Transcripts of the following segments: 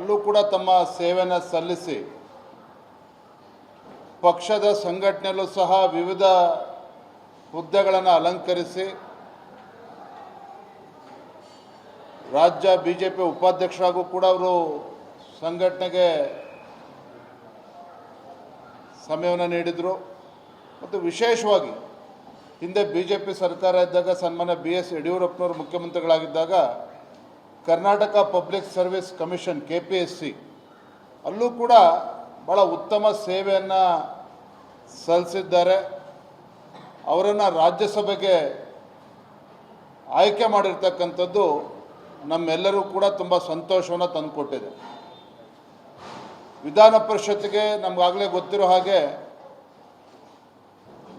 ಅಲ್ಲೂ ಕೂಡ ತಮ್ಮ ಸೇವೆಯನ್ನು ಸಲ್ಲಿಸಿ ಪಕ್ಷದ ಸಂಘಟನೆಯಲ್ಲೂ ಸಹ ವಿವಿಧ ಹುದ್ದೆಗಳನ್ನು ಅಲಂಕರಿಸಿ ರಾಜ್ಯ ಬಿಜೆಪಿ ಉಪಾಧ್ಯಕ್ಷರಾಗೂ ಕೂಡ ಅವರು ಸಂಘಟನೆಗೆ ಸಮಯವನ್ನು ನೀಡಿದರು. ಮತ್ತು ವಿಶೇಷವಾಗಿ ಹಿಂದೆ ಬಿಜೆಪಿ ಸರ್ಕಾರ ಇದ್ದಾಗ ಸನ್ಮಾನ್ಯ BS ಯಡಿಯೂರಪ್ಪನವರು ಮುಖ್ಯಮಂತ್ರಿಗಳಾಗಿದ್ದಾಗ Karnataka public service commission KPSC ಅಲ್ಲೂ ಕೂಡ ಭಾಳ ಉತ್ತಮ ಸೇವೆಯನ್ನು ಸಲ್ಲಿಸಿದ್ದಾರೆ. ಅವರನ್ನು ರಾಜ್ಯಸಭೆಗೆ ಆಯ್ಕೆ ಮಾಡಿರ್ತಕ್ಕಂಥದ್ದು ನಮ್ಮೆಲ್ಲರೂ ಕೂಡ ತುಂಬ ಸಂತೋಷವನ್ನು ತಂದುಕೊಟ್ಟಿದೆ. ವಿಧಾನ ಪರಿಷತ್ತಿಗೆ ನಮಗಾಗಲೇ ಗೊತ್ತಿರೋ ಹಾಗೆ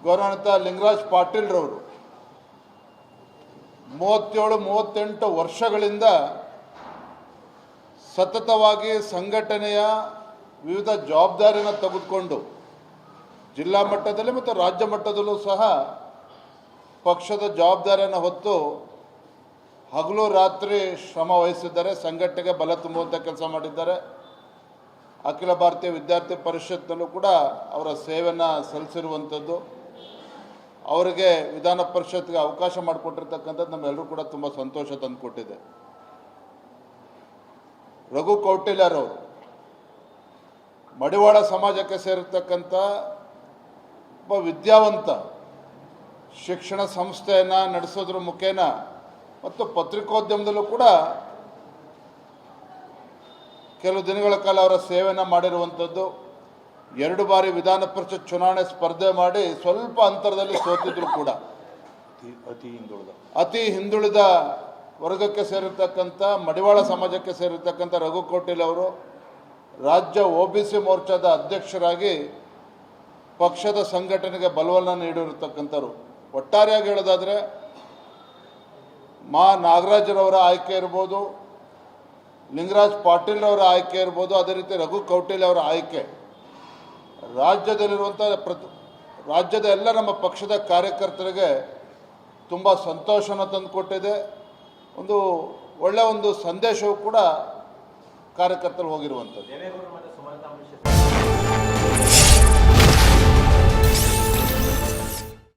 ಗೌರವಾನ್ವಿತ ಲಿಂಗರಾಜ್ ಪಾಟೀಲ್ರವರು 37-38 ವರ್ಷಗಳಿಂದ ಸತತವಾಗಿ ಸಂಘಟನೆಯ ವಿವಿಧ ಜವಾಬ್ದಾರಿಯನ್ನು ತೆಗೆದುಕೊಂಡು ಜಿಲ್ಲಾ ಮಟ್ಟದಲ್ಲಿ ಮತ್ತು ರಾಜ್ಯ ಮಟ್ಟದಲ್ಲೂ ಸಹ ಪಕ್ಷದ ಜವಾಬ್ದಾರಿಯನ್ನು ಹೊತ್ತು ಹಗಲು ರಾತ್ರಿ ಶ್ರಮ ವಹಿಸಿದ್ದಾರೆ. ಸಂಘಟನೆಗೆ ಬಲ ತುಂಬುವಂಥ ಕೆಲಸ ಮಾಡಿದ್ದಾರೆ. ಅಖಿಲ ಭಾರತೀಯ ವಿದ್ಯಾರ್ಥಿ ಪರಿಷತ್ನಲ್ಲೂ ಕೂಡ ಅವರ ಸೇವೆಯನ್ನು ಸಲ್ಲಿಸಿರುವಂಥದ್ದು, ಅವರಿಗೆ ವಿಧಾನ ಪರಿಷತ್ಗೆ ಅವಕಾಶ ಮಾಡಿಕೊಟ್ಟಿರ್ತಕ್ಕಂಥದ್ದು ನಮ್ಮೆಲ್ಲರೂ ಕೂಡ ತುಂಬ ಸಂತೋಷ ತಂದುಕೊಟ್ಟಿದೆ. ರಘು ಕೌಟಿಲ್ಯರವರು ಮಡಿವಾಳ ಸಮಾಜಕ್ಕೆ ಸೇರಿರ್ತಕ್ಕಂಥ ಒಬ್ಬ ವಿದ್ಯಾವಂತ, ಶಿಕ್ಷಣ ಸಂಸ್ಥೆಯನ್ನು ನಡೆಸೋದ್ರ ಮುಖೇನ ಮತ್ತು ಪತ್ರಿಕೋದ್ಯಮದಲ್ಲೂ ಕೂಡ ಕೆಲವು ದಿನಗಳ ಕಾಲ ಅವರ ಸೇವೆಯನ್ನು ಮಾಡಿರುವಂಥದ್ದು. 2 ಬಾರಿ ವಿಧಾನ ಪರಿಷತ್ ಚುನಾವಣೆ ಸ್ಪರ್ಧೆ ಮಾಡಿ ಸ್ವಲ್ಪ ಅಂತರದಲ್ಲಿ ಸೋತಿದ್ರು ಕೂಡ ಅತಿ ಹಿಂದುಳಿದ ವರ್ಗಕ್ಕೆ ಸೇರಿರ್ತಕ್ಕಂಥ ಮಡಿವಾಳ ಸಮಾಜಕ್ಕೆ ಸೇರಿರ್ತಕ್ಕಂಥ ರಘು ಕೌಟಿಲ್ಯ ಅವರು ರಾಜ್ಯ OBC ಮೋರ್ಚಾದ ಅಧ್ಯಕ್ಷರಾಗಿ ಪಕ್ಷದ ಸಂಘಟನೆಗೆ ಬಲವನ್ನು ನೀಡಿರತಕ್ಕಂಥವ್ರು. ಒಟ್ಟಾರೆಯಾಗಿ ಹೇಳೋದಾದರೆ ನಾಗರಾಜರವರ ಆಯ್ಕೆ ಇರ್ಬೋದು, ಲಿಂಗರಾಜ್ ಪಾಟೀಲ್ರವರ ಆಯ್ಕೆ ಇರ್ಬೋದು, ಅದೇ ರೀತಿ ರಘು ಕೌಟಿಲ್ಯ ಅವರ ಆಯ್ಕೆ ರಾಜ್ಯದಲ್ಲಿರುವಂಥ ರಾಜ್ಯದ ಎಲ್ಲ ನಮ್ಮ ಪಕ್ಷದ ಕಾರ್ಯಕರ್ತರಿಗೆ ತುಂಬ ಸಂತೋಷನ ತಂದುಕೊಟ್ಟಿದೆ. ಒಳ್ಳೆಯ ಸಂದೇಶವೂ ಕೂಡ ಕಾರ್ಯಕರ್ತರು ಹೋಗಿರುವಂಥದ್ದು.